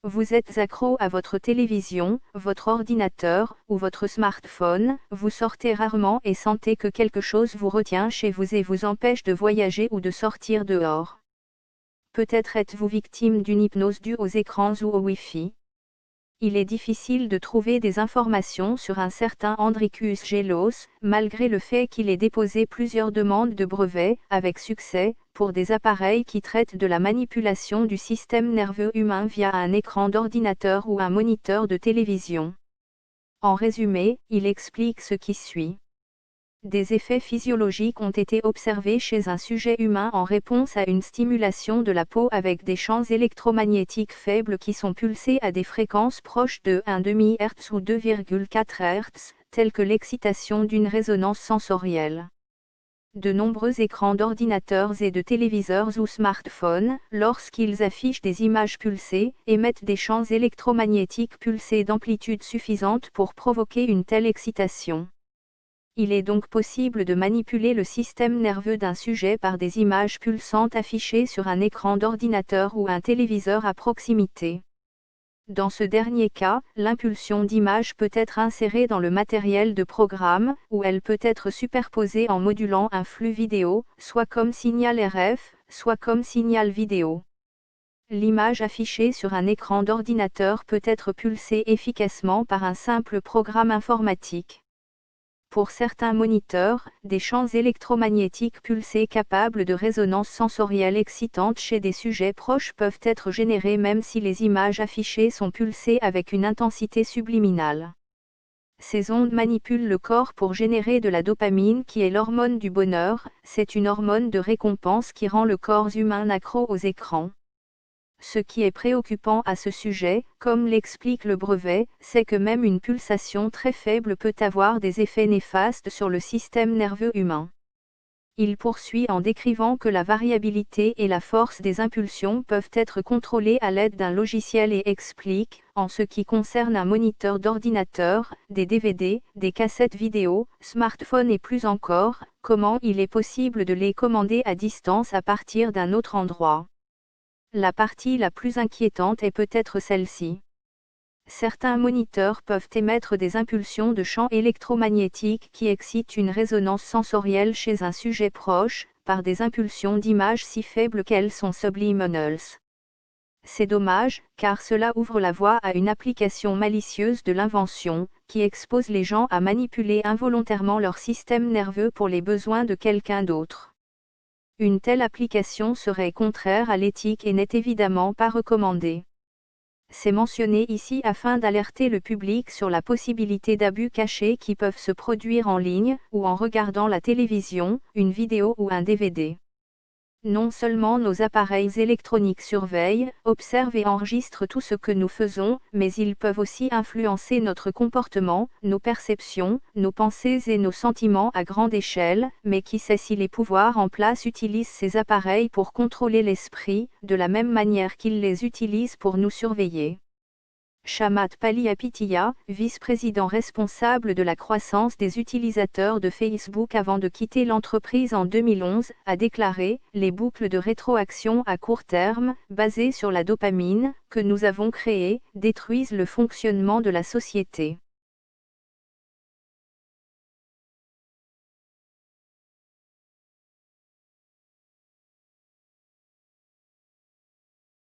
Vous êtes accro à votre télévision, votre ordinateur, ou votre smartphone, vous sortez rarement et sentez que quelque chose vous retient chez vous et vous empêche de voyager ou de sortir dehors. Peut-être êtes-vous victime d'une hypnose due aux écrans ou au Wi-Fi. Il est difficile de trouver des informations sur un certain Andricus Gelos, malgré le fait qu'il ait déposé plusieurs demandes de brevets, avec succès, pour des appareils qui traitent de la manipulation du système nerveux humain via un écran d'ordinateur ou un moniteur de télévision. En résumé, il explique ce qui suit. Des effets physiologiques ont été observés chez un sujet humain en réponse à une stimulation de la peau avec des champs électromagnétiques faibles qui sont pulsés à des fréquences proches de 1/2 Hz ou 2,4 Hz, telles que l'excitation d'une résonance sensorielle. De nombreux écrans d'ordinateurs et de téléviseurs ou smartphones, lorsqu'ils affichent des images pulsées, émettent des champs électromagnétiques pulsés d'amplitude suffisante pour provoquer une telle excitation. Il est donc possible de manipuler le système nerveux d'un sujet par des images pulsantes affichées sur un écran d'ordinateur ou un téléviseur à proximité. Dans ce dernier cas, l'impulsion d'image peut être insérée dans le matériel de programme, ou elle peut être superposée en modulant un flux vidéo, soit comme signal RF, soit comme signal vidéo. L'image affichée sur un écran d'ordinateur peut être pulsée efficacement par un simple programme informatique. Pour certains moniteurs, des champs électromagnétiques pulsés capables de résonance sensorielle excitante chez des sujets proches peuvent être générés même si les images affichées sont pulsées avec une intensité subliminale. Ces ondes manipulent le corps pour générer de la dopamine qui est l'hormone du bonheur, c'est une hormone de récompense qui rend le corps humain accro aux écrans. Ce qui est préoccupant à ce sujet, comme l'explique le brevet, c'est que même une pulsation très faible peut avoir des effets néfastes sur le système nerveux humain. Il poursuit en décrivant que la variabilité et la force des impulsions peuvent être contrôlées à l'aide d'un logiciel et explique, en ce qui concerne un moniteur d'ordinateur, des DVD, des cassettes vidéo, smartphones et plus encore, comment il est possible de les commander à distance à partir d'un autre endroit. La partie la plus inquiétante est peut-être celle-ci. Certains moniteurs peuvent émettre des impulsions de champs électromagnétiques qui excitent une résonance sensorielle chez un sujet proche, par des impulsions d'image si faibles qu'elles sont subliminals. C'est dommage, car cela ouvre la voie à une application malicieuse de l'invention, qui expose les gens à manipuler involontairement leur système nerveux pour les besoins de quelqu'un d'autre. Une telle application serait contraire à l'éthique et n'est évidemment pas recommandée. C'est mentionné ici afin d'alerter le public sur la possibilité d'abus cachés qui peuvent se produire en ligne, ou en regardant la télévision, une vidéo ou un DVD. Non seulement nos appareils électroniques surveillent, observent et enregistrent tout ce que nous faisons, mais ils peuvent aussi influencer notre comportement, nos perceptions, nos pensées et nos sentiments à grande échelle, mais qui sait si les pouvoirs en place utilisent ces appareils pour contrôler l'esprit, de la même manière qu'ils les utilisent pour nous surveiller. Shamat Palihapitiya, vice-président responsable de la croissance des utilisateurs de Facebook avant de quitter l'entreprise en 2011, a déclaré « Les boucles de rétroaction à court terme, basées sur la dopamine, que nous avons créées, détruisent le fonctionnement de la société.